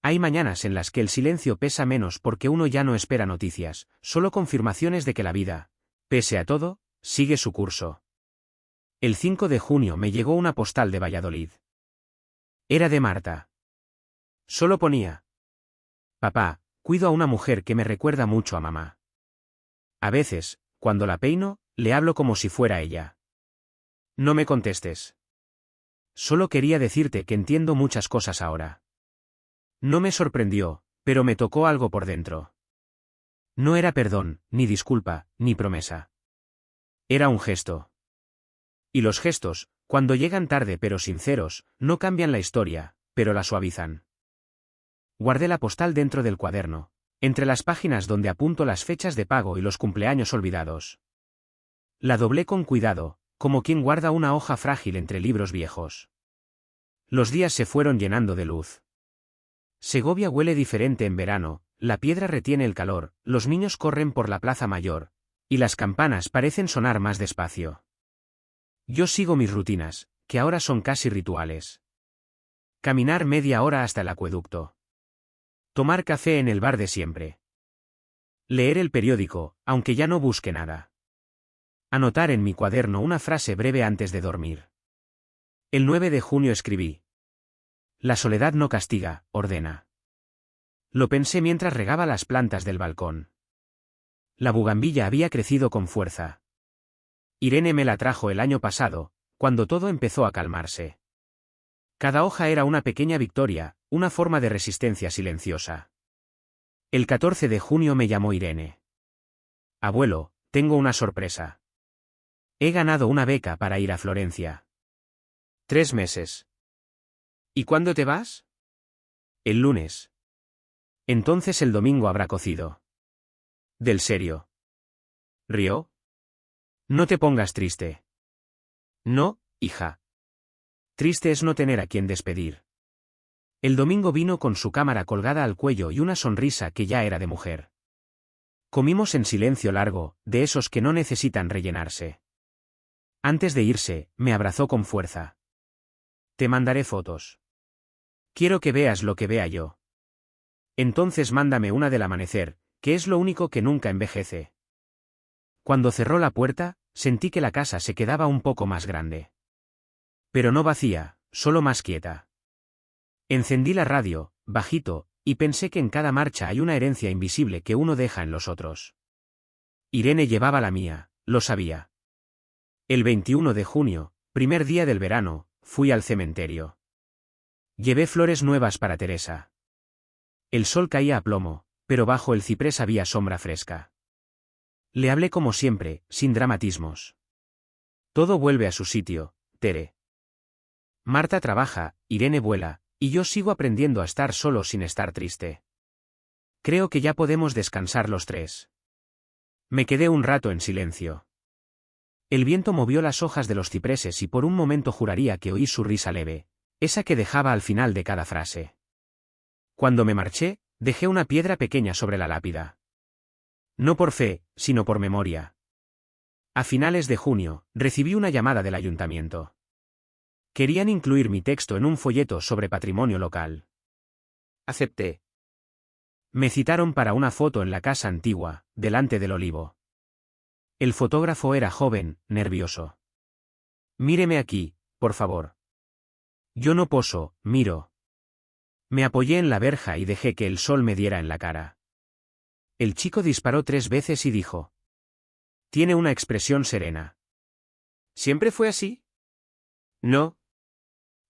Hay mañanas en las que el silencio pesa menos porque uno ya no espera noticias, solo confirmaciones de que la vida, pese a todo, sigue su curso. El 5 de junio me llegó una postal de Valladolid. Era de Marta. Solo ponía: Papá, cuido a una mujer que me recuerda mucho a mamá. A veces, cuando la peino, le hablo como si fuera ella. No me contestes. Solo quería decirte que entiendo muchas cosas ahora. No me sorprendió, pero me tocó algo por dentro. No era perdón, ni disculpa, ni promesa. Era un gesto. Y los gestos, cuando llegan tarde pero sinceros, no cambian la historia, pero la suavizan. Guardé la postal dentro del cuaderno, entre las páginas donde apunto las fechas de pago y los cumpleaños olvidados. La doblé con cuidado, como quien guarda una hoja frágil entre libros viejos. Los días se fueron llenando de luz. Segovia huele diferente en verano, la piedra retiene el calor, los niños corren por la plaza mayor, y las campanas parecen sonar más despacio. Yo sigo mis rutinas, que ahora son casi rituales. Caminar media hora hasta el acueducto. Tomar café en el bar de siempre. Leer el periódico, aunque ya no busque nada. Anotar en mi cuaderno una frase breve antes de dormir. El 9 de junio escribí: La soledad no castiga, ordena. Lo pensé mientras regaba las plantas del balcón. La bugambilla había crecido con fuerza. Irene me la trajo el año pasado, cuando todo empezó a calmarse. Cada hoja era una pequeña victoria, una forma de resistencia silenciosa. El 14 de junio me llamó Irene. Abuelo, tengo una sorpresa. He ganado una beca para ir a Florencia. 3 meses. ¿Y cuándo te vas? El lunes. Entonces el domingo habrá cocido. ¿Del serio? ¿Rió? No te pongas triste. No, hija. Triste es no tener a quien despedir. El domingo vino con su cámara colgada al cuello y una sonrisa que ya era de mujer. Comimos en silencio largo, de esos que no necesitan rellenarse. Antes de irse, me abrazó con fuerza. Te mandaré fotos. Quiero que veas lo que vea yo. Entonces mándame una del amanecer, que es lo único que nunca envejece. Cuando cerró la puerta, sentí que la casa se quedaba un poco más grande. Pero no vacía, solo más quieta. Encendí la radio, bajito, y pensé que en cada marcha hay una herencia invisible que uno deja en los otros. Irene llevaba la mía, lo sabía. El 21 de junio, primer día del verano, fui al cementerio. Llevé flores nuevas para Teresa. El sol caía a plomo, pero bajo el ciprés había sombra fresca. Le hablé como siempre, sin dramatismos. Todo vuelve a su sitio, Tere. Marta trabaja, Irene vuela, y yo sigo aprendiendo a estar solo sin estar triste. Creo que ya podemos descansar los 3. Me quedé un rato en silencio. El viento movió las hojas de los cipreses y por un momento juraría que oí su risa leve, esa que dejaba al final de cada frase. Cuando me marché, dejé una piedra pequeña sobre la lápida. No por fe, sino por memoria. A finales de junio, recibí una llamada del ayuntamiento. Querían incluir mi texto en un folleto sobre patrimonio local. Acepté. Me citaron para una foto en la casa antigua, delante del olivo. El fotógrafo era joven, nervioso. Míreme aquí, por favor. Yo no poso, miro. Me apoyé en la verja y dejé que el sol me diera en la cara. El chico disparó 3 veces y dijo: Tiene una expresión serena. ¿Siempre fue así? No.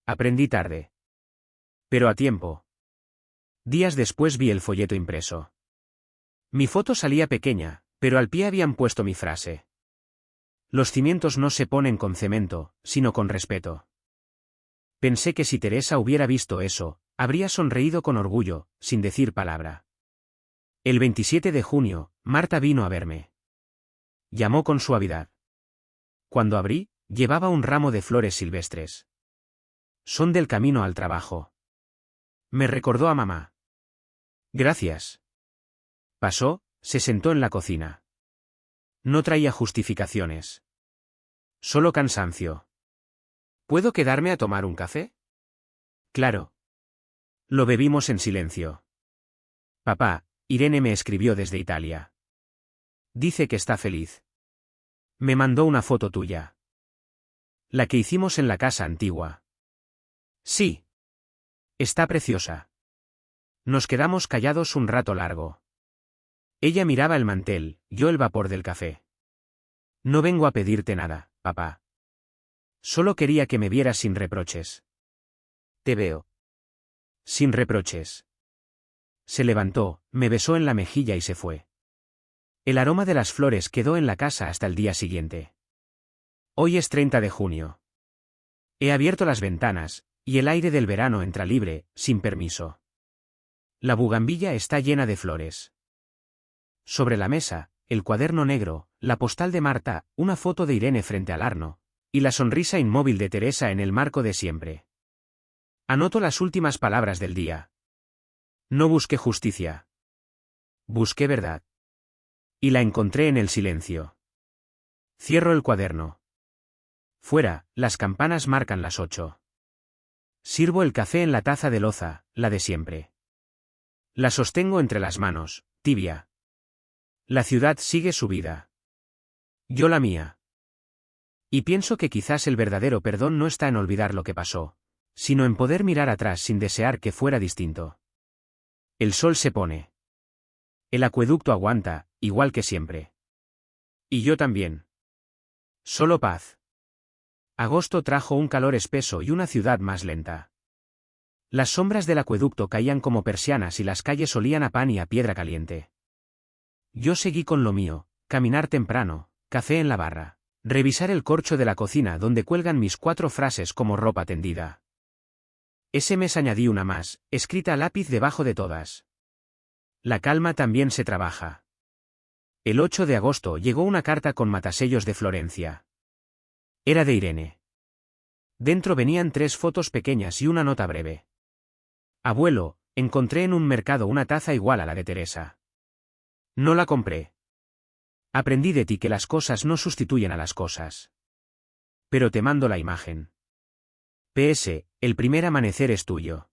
Aprendí tarde. Pero a tiempo. Días después vi el folleto impreso. Mi foto salía pequeña, pero al pie habían puesto mi frase. Los cimientos no se ponen con cemento, sino con respeto. Pensé que si Teresa hubiera visto eso, habría sonreído con orgullo, sin decir palabra. El 27 de junio, Marta vino a verme. Llamó con suavidad. Cuando abrí, llevaba un ramo de flores silvestres. Son del camino al trabajo. Me recordó a mamá. Gracias. Pasó, se sentó en la cocina. No traía justificaciones. Solo cansancio. ¿Puedo quedarme a tomar un café? Claro. Lo bebimos en silencio. Papá, Irene me escribió desde Italia. Dice que está feliz. Me mandó una foto tuya. La que hicimos en la casa antigua. Sí. Está preciosa. Nos quedamos callados un rato largo. Ella miraba el mantel, yo el vapor del café. No vengo a pedirte nada, papá. Solo quería que me vieras sin reproches. Te veo. Sin reproches. Se levantó, me besó en la mejilla y se fue. El aroma de las flores quedó en la casa hasta el día siguiente. Hoy es 30 de junio. He abierto las ventanas, y el aire del verano entra libre, sin permiso. La bugambilla está llena de flores. Sobre la mesa, el cuaderno negro, la postal de Marta, una foto de Irene frente al arno, y la sonrisa inmóvil de Teresa en el marco de siempre. Anoto las últimas palabras del día. No busqué justicia. Busqué verdad. Y la encontré en el silencio. Cierro el cuaderno. Fuera, las campanas marcan las 8. Sirvo el café en la taza de loza, la de siempre. La sostengo entre las manos, tibia. La ciudad sigue su vida. Yo la mía. Y pienso que quizás el verdadero perdón no está en olvidar lo que pasó, sino en poder mirar atrás sin desear que fuera distinto. El sol se pone. El acueducto aguanta, igual que siempre. Y yo también. Solo paz. Agosto trajo un calor espeso y una ciudad más lenta. Las sombras del acueducto caían como persianas y las calles olían a pan y a piedra caliente. Yo seguí con lo mío, caminar temprano, café en la barra, revisar el corcho de la cocina donde cuelgan mis 4 frases como ropa tendida. Ese mes añadí una más, escrita a lápiz debajo de todas. La calma también se trabaja. El 8 de agosto llegó una carta con matasellos de Florencia. Era de Irene. Dentro venían 3 fotos pequeñas y una nota breve. Abuelo, encontré en un mercado una taza igual a la de Teresa. No la compré. Aprendí de ti que las cosas no sustituyen a las cosas. Pero te mando la imagen. PS, el primer amanecer es tuyo.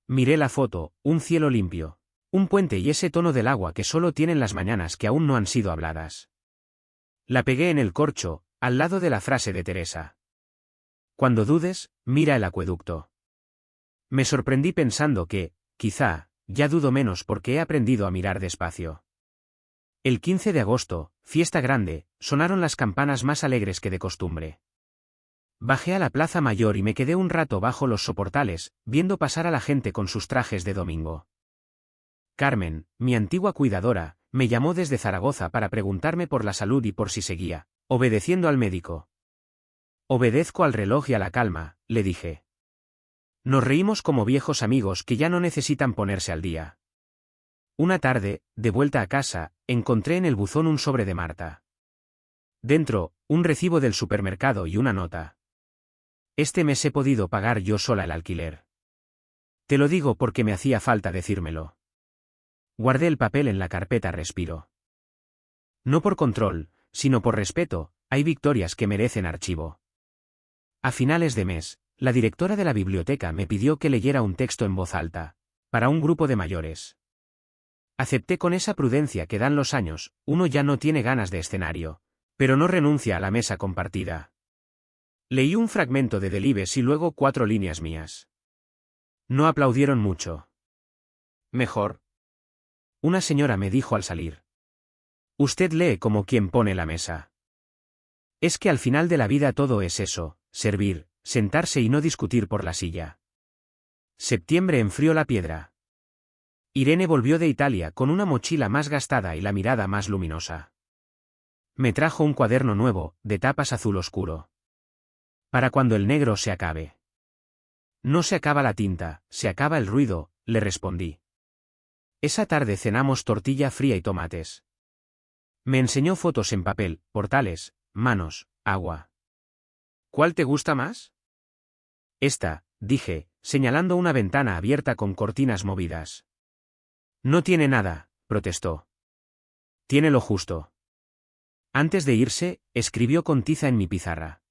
Miré la foto, un cielo limpio, un puente y ese tono del agua que solo tienen las mañanas que aún no han sido habladas. La pegué en el corcho, al lado de la frase de Teresa. Cuando dudes, mira el acueducto. Me sorprendí pensando que, quizá, ya dudo menos porque he aprendido a mirar despacio. El 15 de agosto, fiesta grande, sonaron las campanas más alegres que de costumbre. Bajé a la Plaza Mayor y me quedé un rato bajo los soportales, viendo pasar a la gente con sus trajes de domingo. Carmen, mi antigua cuidadora, me llamó desde Zaragoza para preguntarme por la salud y por si seguía obedeciendo al médico. Obedezco al reloj y a la calma, le dije. Nos reímos como viejos amigos que ya no necesitan ponerse al día. Una tarde, de vuelta a casa, encontré en el buzón un sobre de Marta. Dentro, un recibo del supermercado y una nota. Este mes he podido pagar yo sola el alquiler. Te lo digo porque me hacía falta decírmelo. Guardé el papel en la carpeta Respiro. No por control, sino por respeto, hay victorias que merecen archivo. A finales de mes, la directora de la biblioteca me pidió que leyera un texto en voz alta, para un grupo de mayores. Acepté con esa prudencia que dan los años, uno ya no tiene ganas de escenario, pero no renuncia a la mesa compartida. Leí un fragmento de Delibes y luego 4 líneas mías. No aplaudieron mucho. Mejor. Una señora me dijo al salir. Usted lee como quien pone la mesa. Es que al final de la vida todo es eso, servir, sentarse y no discutir por la silla. Septiembre enfrió la piedra. Irene volvió de Italia con una mochila más gastada y la mirada más luminosa. Me trajo un cuaderno nuevo, de tapas azul oscuro. Para cuando el negro se acabe. No se acaba la tinta, se acaba el ruido, le respondí. Esa tarde cenamos tortilla fría y tomates. Me enseñó fotos en papel, portales, manos, agua. ¿Cuál te gusta más? Esta, dije, señalando una ventana abierta con cortinas movidas. No tiene nada, protestó. Tiene lo justo. Antes de irse, escribió con tiza en mi pizarra.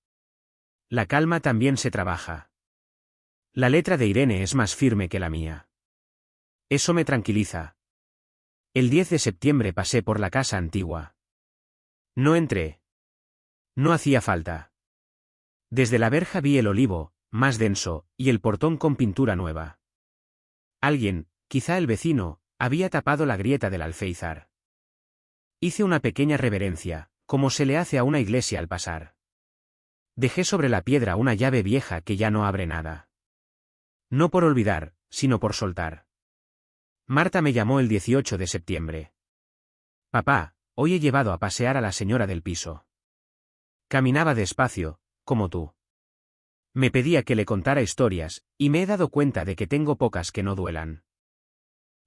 La calma también se trabaja. La letra de Irene es más firme que la mía. Eso me tranquiliza. El 10 de septiembre pasé por la casa antigua. No entré. No hacía falta. Desde la verja vi el olivo, más denso, y el portón con pintura nueva. Alguien, quizá el vecino, había tapado la grieta del alféizar. Hice una pequeña reverencia, como se le hace a una iglesia al pasar. Dejé sobre la piedra una llave vieja que ya no abre nada. No por olvidar, sino por soltar. Marta me llamó el 18 de septiembre. Papá, hoy he llevado a pasear a la señora del piso. Caminaba despacio, como tú. Me pedía que le contara historias, y me he dado cuenta de que tengo pocas que no duelan.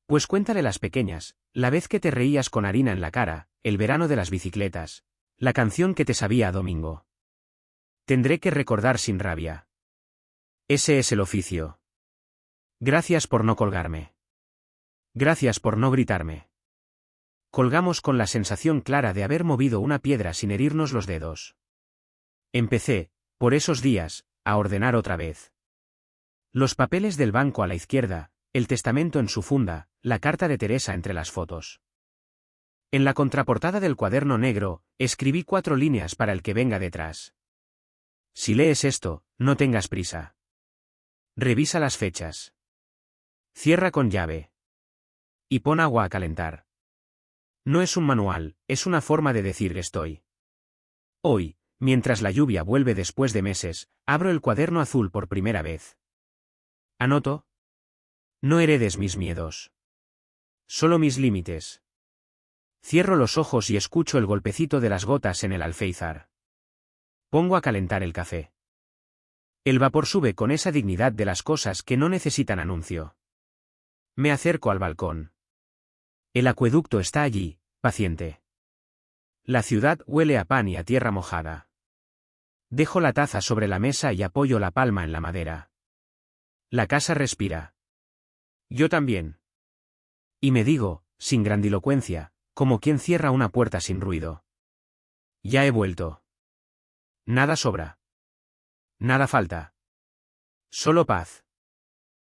Pues cuéntale las pequeñas, la vez que te reías con harina en la cara, el verano de las bicicletas, la canción que te sabía a domingo. Tendré que recordar sin rabia. Ese es el oficio. Gracias por no colgarme. Gracias por no gritarme. Colgamos con la sensación clara de haber movido una piedra sin herirnos los dedos. Empecé, por esos días, a ordenar otra vez. Los papeles del banco a la izquierda, el testamento en su funda, la carta de Teresa entre las fotos. En la contraportada del cuaderno negro, escribí 4 líneas para el que venga detrás. Si lees esto, no tengas prisa. Revisa las fechas. Cierra con llave. Y pon agua a calentar. No es un manual, es una forma de decir estoy. Hoy, mientras la lluvia vuelve después de meses, abro el cuaderno azul por primera vez. Anoto. No heredes mis miedos. Solo mis límites. Cierro los ojos y escucho el golpecito de las gotas en el alféizar. Pongo a calentar el café. El vapor sube con esa dignidad de las cosas que no necesitan anuncio. Me acerco al balcón. El acueducto está allí, paciente. La ciudad huele a pan y a tierra mojada. Dejo la taza sobre la mesa y apoyo la palma en la madera. La casa respira. Yo también. Y me digo, sin grandilocuencia, como quien cierra una puerta sin ruido. Ya he vuelto. Nada sobra. Nada falta. Solo paz.